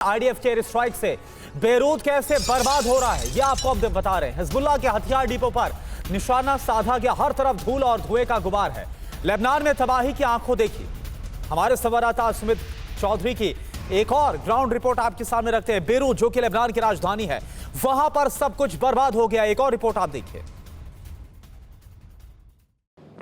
IDF के air strike से Beirut कैसे बर्बाद हो रहा है ये आपको अब बता रहे हैं। हिजबुल्लाह के हथियार डिपो पर निशाना साधा गया, हर तरफ धूल और धुएं का गुबार है। लेबनान में तबाही की आंखों देखी। हमारे संवाददाता सुमित चौधरी की एक और ग्राउंड रिपोर्ट आपके सामने रखते हैं। बेरूत जो कि लेबनान की राजधानी है, वहां पर सब कुछ बर्बाद हो गया। एक और रिपोर्ट आप देखिए।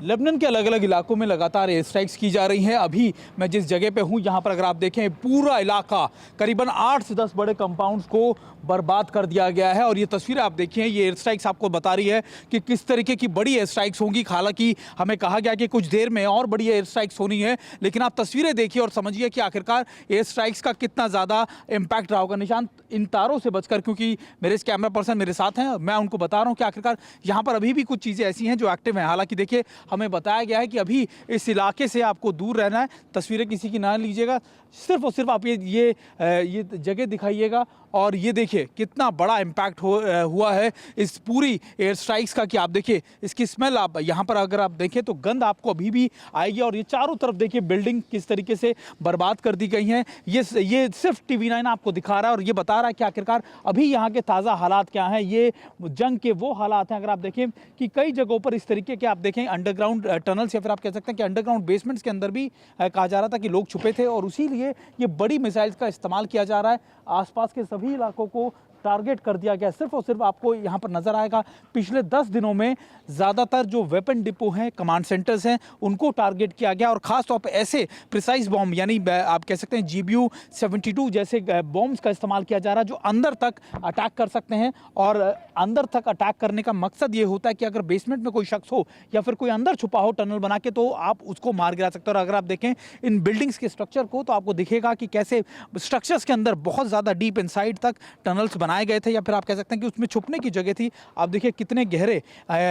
लेबनान के अलग अलग इलाकों में लगातार एयर स्ट्राइक्स की जा रही हैं। अभी मैं जिस जगह पे हूँ यहाँ पर अगर आप देखें पूरा इलाका करीबन 8 से 10 बड़े कंपाउंड्स को बर्बाद कर दिया गया है। और ये तस्वीरें आप देखिए, ये एयर स्ट्राइक्स आपको बता रही है कि किस तरीके की बड़ी एयर स्ट्राइक्स होंगी। हालांकि हमें कहा गया कि कुछ देर में और बड़ी एयर स्ट्राइक्स होनी है, लेकिन आप तस्वीरें देखिए और समझिए कि आखिरकार एयर स्ट्राइक्स का कितना ज़्यादा इम्पैक्ट रहा होगा। निशांत, इन तारों से बचकर, क्योंकि मेरे इस कैमरा पर्सन मेरे साथ हैं, मैं उनको बता रहा हूँ कि आखिरकार यहाँ पर अभी भी कुछ चीज़ें ऐसी हैं जो एक्टिव हैं। हालांकि देखिए, हमें बताया गया है कि अभी इस इलाके से आपको दूर रहना है। तस्वीरें किसी की ना लीजिएगा, सिर्फ और सिर्फ आप ये जगह दिखाइएगा। और ये देखिए कितना बड़ा इम्पैक्ट हुआ है इस पूरी एयर स्ट्राइक्स का, कि आप देखिए इसकी स्मेल, आप यहाँ पर अगर आप देखें तो गंध आपको अभी भी आएगी। और ये चारों तरफ देखिए बिल्डिंग किस तरीके से बर्बाद कर दी गई हैं। ये सिर्फ TV9 आपको दिखा रहा है और ये बता रहा है कि आखिरकार अभी यहाँ के ताज़ा हालात क्या हैं। ये जंग के वो हालात हैं। अगर आप देखें कि कई जगहों पर इस तरीके के आप देखें अंडरग्राउंड टनल्स, या फिर आप कह सकते हैं कि अंडरग्राउंड बेसमेंट्स के अंदर भी कहा जा रहा था कि लोग छुपे थे, और उसी लिए ये बड़ी मिसाइल्स का इस्तेमाल किया जा रहा है। आसपास के सभी इलाकों को टारगेट कर दिया गया। सिर्फ और सिर्फ आपको यहाँ पर नजर आएगा पिछले 10 दिनों में ज़्यादातर जो वेपन डिपो हैं, कमांड सेंटर्स हैं, उनको टारगेट किया गया। और ख़ास तौर पे ऐसे प्रिसाइज बॉम्ब, यानी आप कह सकते हैं GBU-72 जैसे बॉम्ब्स का इस्तेमाल किया जा रहा है, जो अंदर तक अटैक कर सकते हैं। और अंदर तक अटैक करने का मकसद ये होता है कि अगर बेसमेंट में कोई शख्स हो या फिर कोई अंदर छुपा हो टनल बना के, तो आप उसको मार गिरा सकते हो। और अगर आप देखें इन बिल्डिंग्स के स्ट्रक्चर को, तो आपको दिखेगा कि कैसे स्ट्रक्चर्स के अंदर बहुत ज़्यादा डीप इनसाइड तक टनल्स बनाए गए थे, या फिर आप कह सकते हैं कि उसमें छुपने की जगह थी। आप देखिए कितने गहरे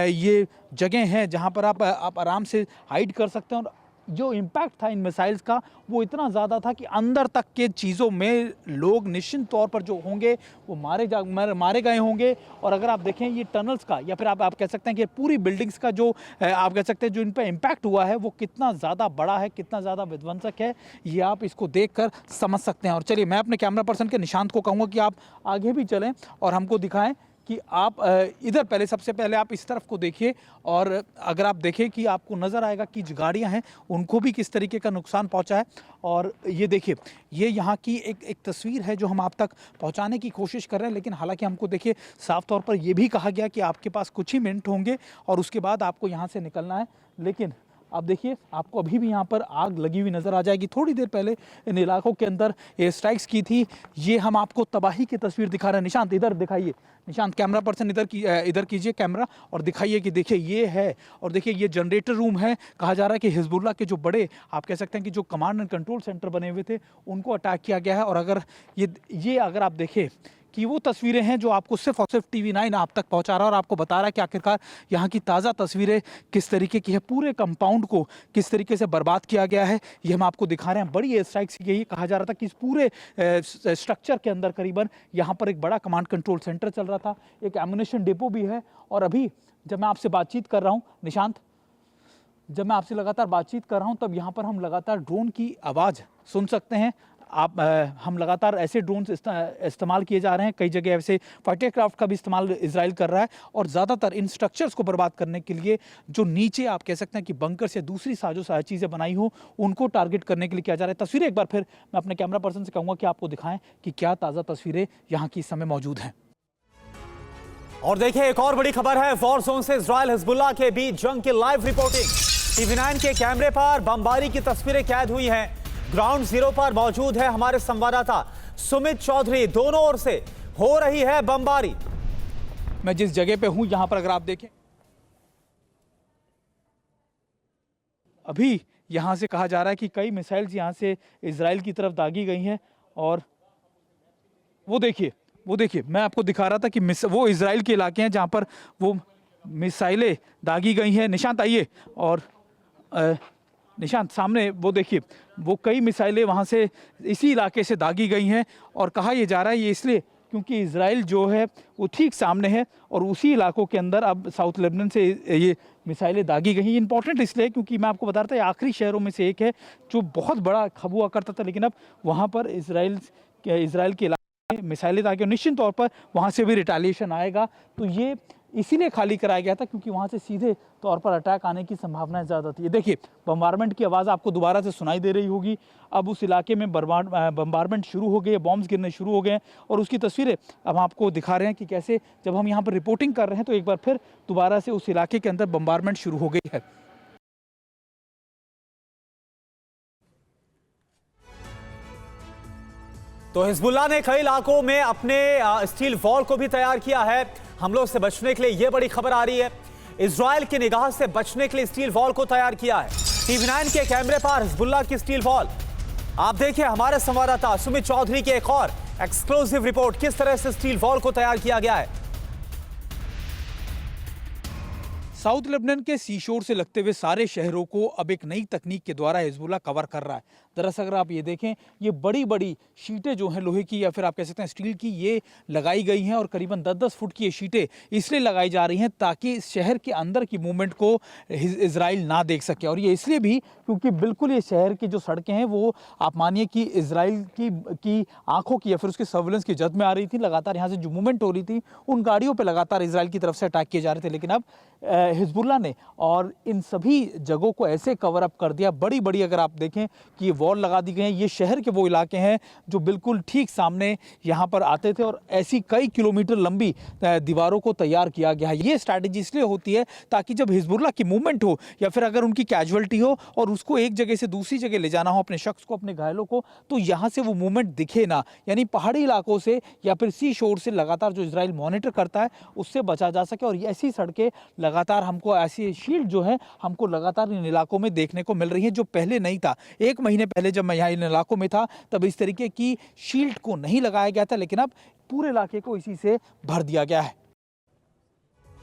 ये जगह हैं जहां पर आप आराम से हाइड कर सकते हैं। और जो इम्पैक्ट था इन मिसाइल्स का वो इतना ज़्यादा था कि अंदर तक के चीज़ों में लोग निश्चित तौर पर जो होंगे वो मारे गए होंगे। और अगर आप देखें ये टनल्स का, या फिर आप कह सकते हैं कि पूरी बिल्डिंग्स का जो आप कह सकते हैं जो इन पर इम्पैक्ट हुआ है, वो कितना ज़्यादा बड़ा है, कितना ज़्यादा विध्वंसक है, ये आप इसको देख कर समझ सकते हैं। और चलिए, मैं अपने कैमरा पर्सन के निशांत को कहूँगा कि आप आगे भी चलें और हमको दिखाएं कि आप इधर सबसे पहले आप इस तरफ को देखिए। और अगर आप देखें कि आपको नज़र आएगा कि जो गाड़ियां हैं उनको भी किस तरीके का नुकसान पहुंचा है। और ये देखिए, ये यहाँ की एक तस्वीर है जो हम आप तक पहुंचाने की कोशिश कर रहे हैं। लेकिन हालांकि हमको देखिए साफ तौर पर यह भी कहा गया कि आपके पास कुछ ही मिनट होंगे और उसके बाद आपको यहाँ से निकलना है। लेकिन आप देखिए, आपको अभी भी यहाँ पर आग लगी हुई नज़र आ जाएगी। थोड़ी देर पहले इन इलाकों के अंदर एयर स्ट्राइक्स की थी। ये हम आपको तबाही की तस्वीर दिखा रहे हैं। निशांत, इधर दिखाइए। निशांत, कैमरा पर्सन इधर कीजिए कैमरा और दिखाइए कि देखिए ये है। और देखिए ये जनरेटर रूम है। कहा जा रहा है कि हिजबुल्लाह के जो बड़े आप कह सकते हैं कि जो कमांड एंड कंट्रोल सेंटर बने हुए थे, उनको अटैक किया गया है। और अगर ये अगर आप देखें कि वो तस्वीरें हैं जो आपको सिर्फ और सिर्फ TV9 आप तक पहुंचा रहा है और आपको बता रहा है कि आखिरकार यहाँ की ताज़ा तस्वीरें किस तरीके की है, पूरे कंपाउंड को किस तरीके से बर्बाद किया गया है, ये हम आपको दिखा रहे हैं। बड़ी एयर स्ट्राइक्स यही कहा जा रहा था कि इस पूरे स्ट्रक्चर के अंदर करीबन यहाँ पर एक बड़ा कमांड कंट्रोल सेंटर चल रहा था, एक एम्युनिशन डिपो भी है। और अभी जब मैं आपसे बातचीत कर रहा हूँ निशांत, जब मैं आपसे लगातार बातचीत कर रहा हूँ, तब यहाँ पर हम लगातार ड्रोन की आवाज़ सुन सकते हैं। हम लगातार ऐसे ड्रोन इस्तेमाल किए जा रहे हैं। कई जगह ऐसे फाइटर क्राफ्ट का भी इस्तेमाल इजराइल कर रहा है। और ज़्यादातर इन स्ट्रक्चर्स को बर्बाद करने के लिए जो नीचे आप कह सकते हैं कि बंकर से दूसरी साजो चीज़ें बनाई हो, उनको टारगेट करने के लिए किया जा रहा है। तस्वीरें एक बार फिर मैं अपने कैमरा पर्सन से कहूँगा कि आपको दिखाएं कि क्या ताज़ा तस्वीरें यहाँ की इस समय मौजूद हैं। और देखिए, एक और बड़ी खबर है। वॉर जोन से इजराइल हिजबुल्लाह के बीच जंग की लाइव रिपोर्टिंग। TV9 के कैमरे पर बमबारी की तस्वीरें कैद हुई हैं। ग्राउंड जीरो पर मौजूद है हमारे संवाददाता सुमित चौधरी। दोनों ओर से हो रही है बमबारी। मैं जिस जगह पे हूं यहां पर अगर आप देखें, अभी यहां से कहा जा रहा है कि कई मिसाइल्स यहां से इजराइल की तरफ दागी गई हैं। और वो देखिए मैं आपको दिखा रहा था कि वो इजराइल के इलाके हैं जहां पर वो मिसाइलें दागी गई हैं। निशांत आइए। और निशांत सामने वो देखिए, वो कई मिसाइलें वहाँ से इसी इलाके से दागी गई हैं। और कहा यह जा रहा है ये इसलिए क्योंकि इजराइल जो है वो ठीक सामने है और उसी इलाकों के अंदर अब साउथ लेबनान से ये मिसाइलें दागी गई। इंपॉर्टेंट इसलिए क्योंकि मैं आपको बता रहा था ये आखिरी शहरों में से एक है जो बहुत बड़ा हब हुआ करता था, लेकिन अब वहाँ पर इजराइल कि इजराइल के इलाके में मिसाइलें ताकि निश्चित तौर पर वहाँ से भी रिटालिएशन आएगा। तो ये इसीलिए खाली कराया गया था क्योंकि वहाँ से सीधे तौर पर अटैक आने की संभावना ज़्यादा थी। ये देखिए बम्बारमेंट की आवाज़ आपको दोबारा से सुनाई दे रही होगी। अब उस इलाके में बम्बारमेंट शुरू हो गए, बॉम्ब्स गिरने शुरू हो गए और उसकी तस्वीरें अब आपको दिखा रहे हैं कि कैसे जब हम यहाँ पर रिपोर्टिंग कर रहे हैं तो एक बार फिर दोबारा से उस इलाके के अंदर बम्बारमेंट शुरू हो गई है। तो हिजबुल्लाह ने कई इलाकों में अपने स्टील वॉल को भी तैयार किया है। हमलों से बचने के लिए यह बड़ी खबर आ रही है। इजराइल की निगाह से बचने के लिए स्टील वॉल को तैयार किया है। TV9 के कैमरे पर हिजबुल्लाह की स्टील वॉल। आप देखिए हमारे संवाददाता सुमित चौधरी की एक और एक्सक्लूसिव रिपोर्ट, किस तरह से स्टील वॉल को तैयार किया गया है। साउथ लेबनान के सीशोर से लगते हुए सारे शहरों को अब एक नई तकनीक के द्वारा हिजबुल्लाह कवर कर रहा है। दरअसल अगर आप ये देखें, ये बड़ी बड़ी शीटें जो हैं लोहे की या फिर आप कह सकते हैं स्टील की, ये लगाई गई हैं और करीबन 10-10 फुट की ये शीटें इसलिए लगाई जा रही हैं ताकि इस शहर के अंदर की मूवमेंट को इजराइल ना देख सके। और ये इसलिए भी क्योंकि बिल्कुल ये शहर की जो सड़कें हैं वो आप मानिए कि इजराइल की आंखों की या फिर उसके सर्विलेंस की जद में आ रही थी। लगातार यहाँ से जो मूवमेंट हो रही थी उन गाड़ियों पर लगातार इजराइल की तरफ से अटैक किए जा रहे थे। लेकिन अब हिजबुल्लाह ने और इन सभी जगहों को ऐसे कवर अप कर दिया, बड़ी बड़ी अगर आप देखें कि ये वॉल लगा दी गई हैं। ये शहर के वो इलाके हैं जो बिल्कुल ठीक सामने यहाँ पर आते थे और ऐसी कई किलोमीटर लंबी दीवारों को तैयार किया गया है। ये स्ट्रैटेजी इसलिए होती है ताकि जब हिजबुल्लाह की मूवमेंट हो या फिर अगर उनकी कैजुअलिटी हो और उसको एक जगह से दूसरी जगह ले जाना हो अपने शख्स को, अपने घायलों को, तो यहाँ से वो मूवमेंट दिखे ना। यानी पहाड़ी इलाकों से या फिर सी शोर से लगातार जो इजराइल मॉनिटर करता है उससे बचा जा सके। और ऐसी सड़कें लगातार हमको, ऐसी शील्ड जो है हमको लगातार इन इलाकों में देखने को मिल रही है जो पहले नहीं था। 1 महीने पहले जब मैं यहाँ इन इलाकों में था तब इस तरीके की शील्ड को नहीं लगाया गया था, लेकिन अब पूरे इलाके को इसी से भर दिया गया है।